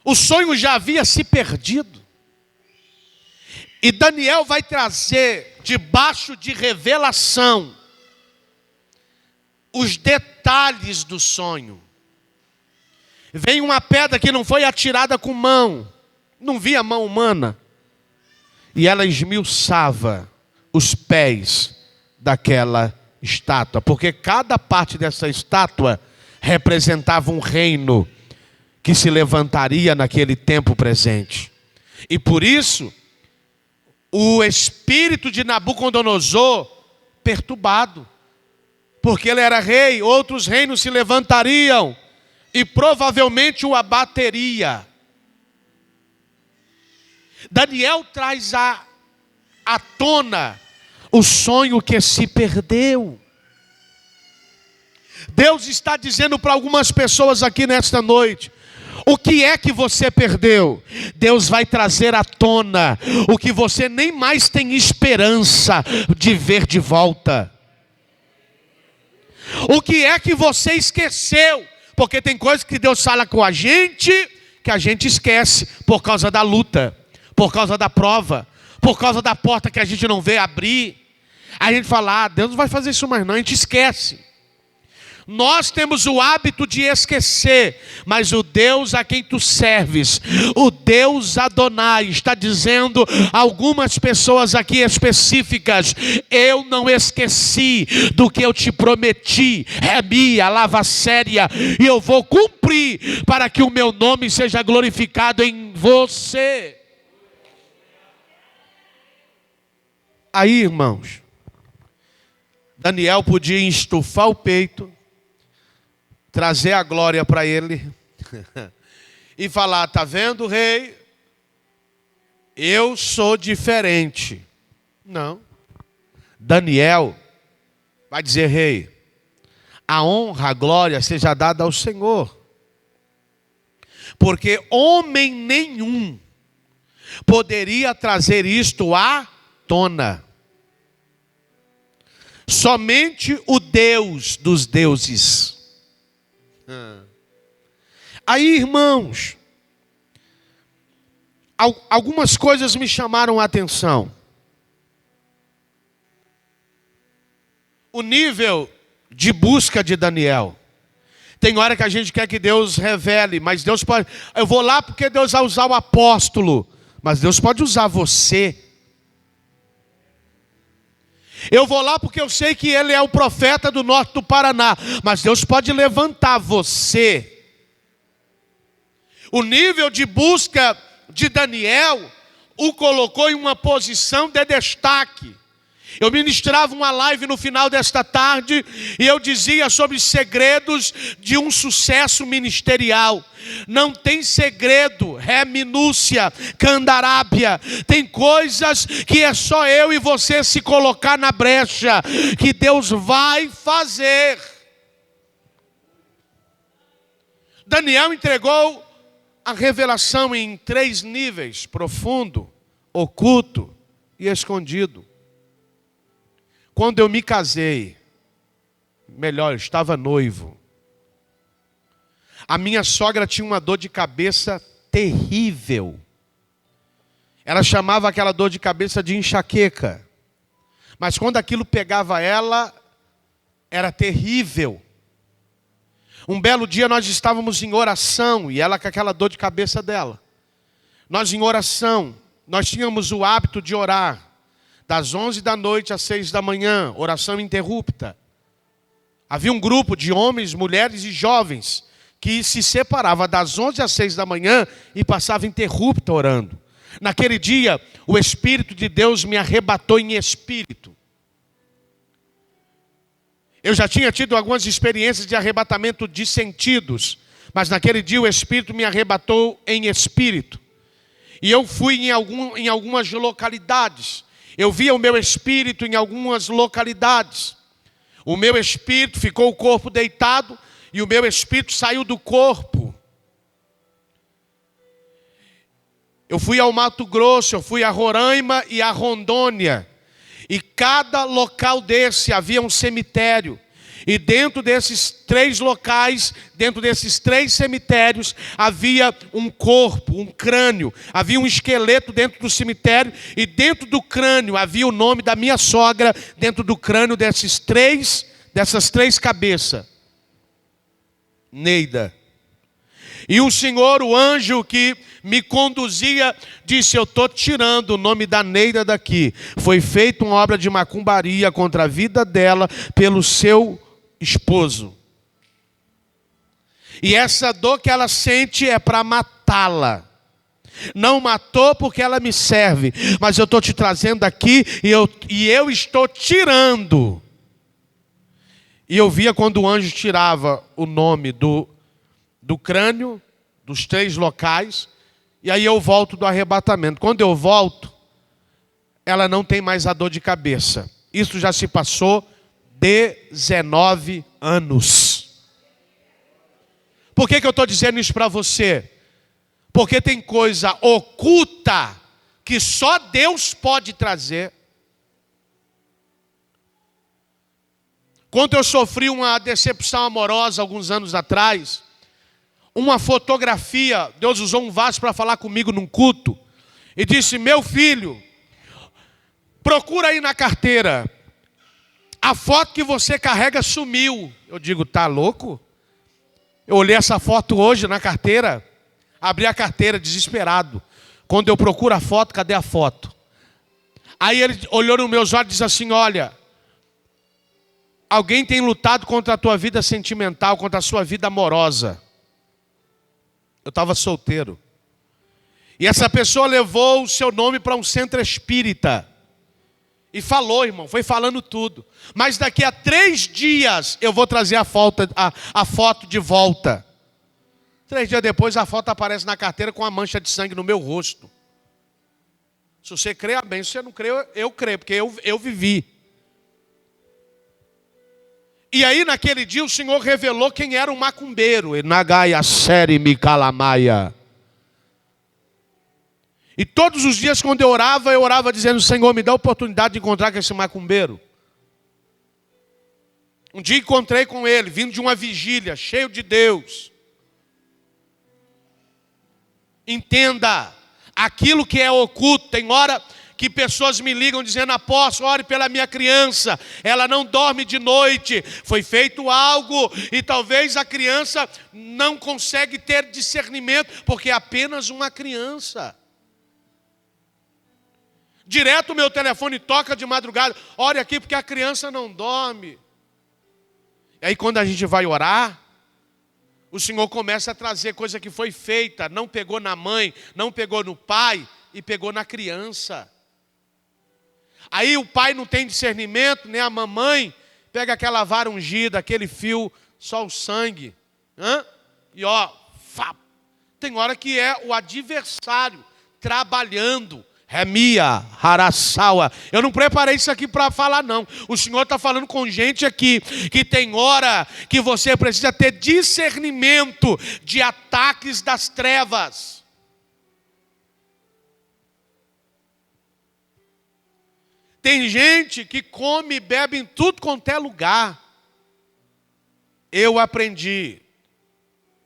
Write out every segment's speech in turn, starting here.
O sonho já havia se perdido. E Daniel vai trazer, debaixo de revelação, os detalhes do sonho. Vem uma pedra que não foi atirada com mão, não via mão humana, e ela esmiuçava os pés daquela estátua, porque cada parte dessa estátua representava um reino que se levantaria naquele tempo presente. E por isso, o espírito de Nabucodonosor, perturbado, porque ele era rei, outros reinos se levantariam e provavelmente o abateria. Daniel traz à tona o sonho que se perdeu. Deus está dizendo para algumas pessoas aqui nesta noite: o que é que você perdeu? Deus vai trazer à tona o que você nem mais tem esperança de ver de volta. O que é que você esqueceu? Porque tem coisas que Deus fala com a gente que a gente esquece por causa da luta, por causa da prova, por causa da porta que a gente não vê abrir. A gente fala: Deus não vai fazer isso mais não, a gente esquece. Nós temos o hábito de esquecer, mas o Deus a quem tu serves, o Deus Adonai, está dizendo a algumas pessoas aqui específicas: eu não esqueci do que eu te prometi, Remia, lava séria, e eu vou cumprir para que o meu nome seja glorificado em você. Aí, irmãos, Daniel podia estufar o peito, trazer a glória para ele e falar: está vendo, rei? Eu sou diferente. Não. Daniel vai dizer: rei, a honra, a glória seja dada ao Senhor. Porque homem nenhum poderia trazer isto à tona. Somente o Deus dos deuses. Aí, irmãos, algumas coisas me chamaram a atenção. O nível de busca de Daniel. Tem hora que a gente quer que Deus revele, mas Deus pode... Eu vou lá porque Deus vai usar o apóstolo, mas Deus pode usar você. Eu vou lá porque eu sei que ele é o profeta do norte do Paraná, mas Deus pode levantar você. O nível de busca de Daniel o colocou em uma posição de destaque. Eu ministrava uma live no final desta tarde e eu dizia sobre segredos de um sucesso ministerial. Não tem segredo, minúcia, candarábia. Tem coisas que é só eu e você se colocar na brecha, que Deus vai fazer. Daniel entregou a revelação em 3 níveis: profundo, oculto e escondido. Quando eu me casei, melhor, eu estava noivo, a minha sogra tinha uma dor de cabeça terrível. Ela chamava aquela dor de cabeça de enxaqueca. Mas quando aquilo pegava ela, era terrível. Um belo dia nós estávamos em oração, e ela com aquela dor de cabeça dela. Nós em oração, nós tínhamos o hábito de orar das 11 da noite às 6 da manhã, oração ininterrupta. Havia um grupo de homens, mulheres e jovens que se separava das 11 às 6 da manhã e passava interrupta orando. Naquele dia, o Espírito de Deus me arrebatou em espírito. Eu já tinha tido algumas experiências de arrebatamento de sentidos, mas naquele dia o Espírito me arrebatou em espírito. E eu fui em algumas localidades. Eu via o meu espírito em algumas localidades. O meu espírito ficou o corpo deitado e o meu espírito saiu do corpo. Eu fui ao Mato Grosso, eu fui a Roraima e a Rondônia. E cada local desse havia um cemitério. E dentro desses 3 locais, dentro desses 3 cemitérios, havia um corpo, um crânio. Havia um esqueleto dentro do cemitério. E dentro do crânio havia o nome da minha sogra. Dentro do crânio dessas 3 cabeças. Neida. E o Senhor, o anjo que me conduzia, disse: eu estou tirando o nome da Neida daqui. Foi feita uma obra de macumbaria contra a vida dela pelo seu esposo. E essa dor que ela sente é para matá-la. Não matou porque ela me serve, mas eu estou te trazendo aqui e eu estou tirando. E eu via quando o anjo tirava o nome do crânio, dos 3 locais, e aí eu volto do arrebatamento. Quando eu volto, ela não tem mais a dor de cabeça. Isso já se passou 19 anos. Por que eu estou dizendo isso para você? Porque tem coisa oculta que só Deus pode trazer. Quando eu sofri uma decepção amorosa alguns anos atrás, uma fotografia, Deus usou um vaso para falar comigo num culto, e disse: meu filho, procura aí na carteira, a foto que você carrega sumiu. Eu digo: tá louco? Eu olhei essa foto hoje na carteira, abri a carteira desesperado. Quando eu procuro a foto, cadê a foto? Aí ele olhou nos meus olhos e disse assim: olha, alguém tem lutado contra a tua vida sentimental, contra a sua vida amorosa. Eu estava solteiro. E essa pessoa levou o seu nome para um centro espírita. E falou, irmão, foi falando tudo. Mas daqui a 3 dias eu vou trazer a foto de volta. 3 dias depois a foto aparece na carteira com uma mancha de sangue no meu rosto. Se você crê, amém. Se você não crê, eu creio, porque eu vivi. E aí naquele dia o Senhor revelou quem era o macumbeiro. Nagaya Seri Mikalamaia. E todos os dias quando eu orava dizendo: Senhor, me dá a oportunidade de encontrar com esse macumbeiro. Um dia encontrei com ele, vindo de uma vigília, cheio de Deus. Entenda, aquilo que é oculto, tem hora que pessoas me ligam dizendo: apóstolo, ore pela minha criança, ela não dorme de noite, foi feito algo, e talvez a criança não consegue ter discernimento, porque é apenas uma criança. Direto o meu telefone toca de madrugada: ore aqui porque a criança não dorme. E aí quando a gente vai orar, o Senhor começa a trazer coisa que foi feita, não pegou na mãe, não pegou no pai, e pegou na criança. Aí o pai não tem discernimento, nem a mamãe, pega aquela vara ungida, aquele fio, só o sangue. E ó, tem hora que é o adversário trabalhando. Remia, Harasawa. Eu não preparei isso aqui para falar não. O Senhor está falando com gente aqui que tem hora que você precisa ter discernimento de ataques das trevas. Tem gente que come e bebe em tudo quanto é lugar. Eu aprendi,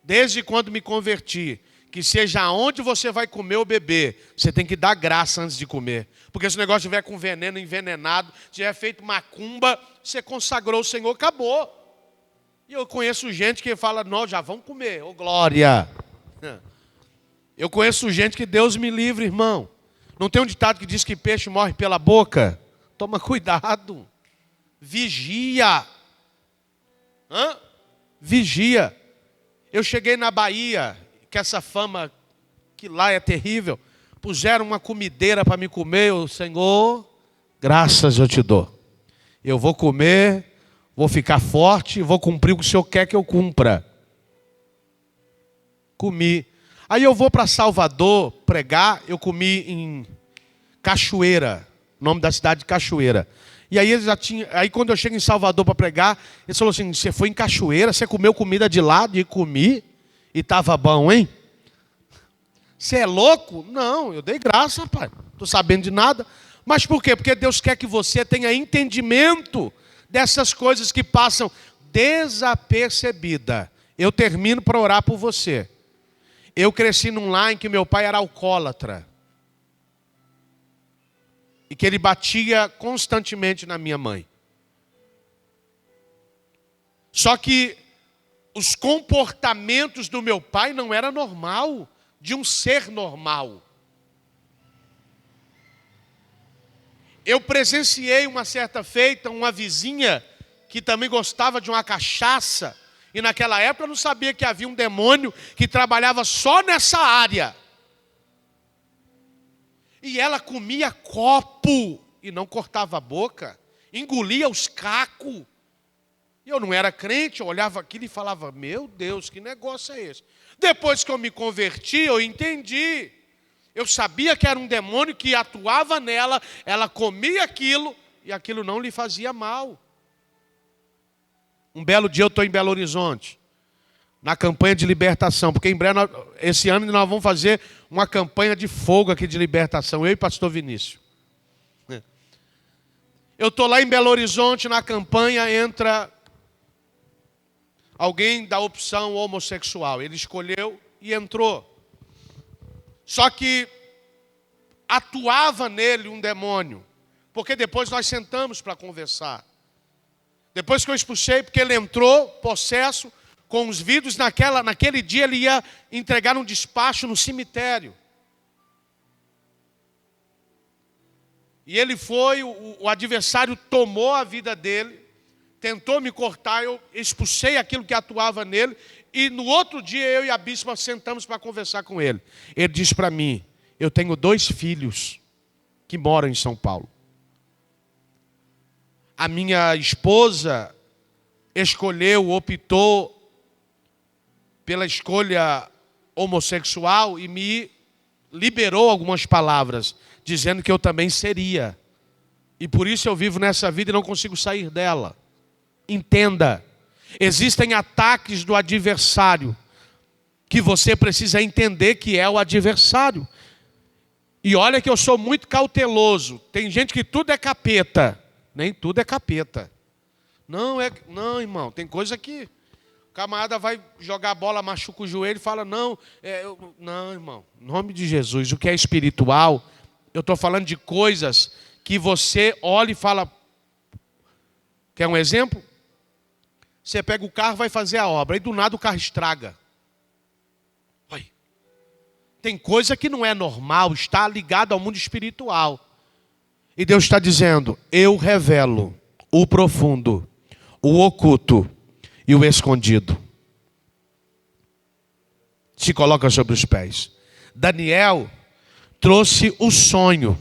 desde quando me converti, que seja onde você vai comer ou beber, você tem que dar graça antes de comer. Porque se o negócio estiver com veneno envenenado, se tiver feito macumba, você consagrou o Senhor, acabou. E eu conheço gente que fala: não, já vamos comer, ô glória. Eu conheço gente que Deus me livre, irmão. Não tem um ditado que diz que peixe morre pela boca? Toma cuidado. Vigia. Vigia. Eu cheguei na Bahia, que essa fama que lá é terrível, puseram uma comideira para me comer. O Senhor, graças eu te dou. Eu vou comer, vou ficar forte, vou cumprir o que o Senhor quer que eu cumpra. Comi. Aí eu vou para Salvador pregar, eu comi em Cachoeira, nome da cidade de Cachoeira. E aí aí quando eu chego em Salvador para pregar, ele falou assim: você foi em Cachoeira, você comeu comida de lá? E comi, e estava bom, hein? Você é louco? Não, eu dei graça, rapaz. Não estou sabendo de nada. Mas por quê? Porque Deus quer que você tenha entendimento dessas coisas que passam desapercebida. Eu termino para orar por você. Eu cresci num lar em que meu pai era alcoólatra. E que ele batia constantemente na minha mãe. Só que os comportamentos do meu pai não eram normal, de um ser normal. Eu presenciei uma certa feita, uma vizinha que também gostava de uma cachaça. E naquela época eu não sabia que havia um demônio que trabalhava só nessa área. E ela comia copo e não cortava a boca, engolia os cacos. E eu não era crente, eu olhava aquilo e falava, meu Deus, que negócio é esse? Depois que eu me converti, eu entendi. Eu sabia que era um demônio que atuava nela, ela comia aquilo e aquilo não lhe fazia mal. Um belo dia eu estou em Belo Horizonte, na campanha de libertação, porque em breve, esse ano nós vamos fazer uma campanha de fogo aqui de libertação, eu e pastor Vinícius. Eu estou lá em Belo Horizonte, na campanha, entra alguém da opção homossexual. Ele escolheu e entrou. Só que atuava nele um demônio, porque depois nós sentamos para conversar. Depois que eu expulsei, porque ele entrou, possesso, com os vidros, naquele dia ele ia entregar um despacho no cemitério. E ele foi, o adversário tomou a vida dele, tentou me cortar, eu expulsei aquilo que atuava nele, e no outro dia eu e a bispa sentamos para conversar com ele. Ele disse para mim, eu tenho 2 filhos que moram em São Paulo. A minha esposa optou pela escolha homossexual e me liberou algumas palavras, dizendo que eu também seria. E por isso eu vivo nessa vida e não consigo sair dela. Entenda, existem ataques do adversário, que você precisa entender que é o adversário. E olha que eu sou muito cauteloso. Tem gente que tudo é capeta. Nem tudo é capeta. Não, irmão, tem coisa que o camarada vai jogar a bola, machuca o joelho e fala, não, não, irmão, em nome de Jesus, o que é espiritual, eu estou falando de coisas que você olha e fala, quer um exemplo? Você pega o carro, vai fazer a obra, e do nada o carro estraga. Oi. Tem coisa que não é normal, está ligado ao mundo espiritual. E Deus está dizendo, eu revelo o profundo, o oculto e o escondido. Se coloca sobre os pés. Daniel trouxe o sonho.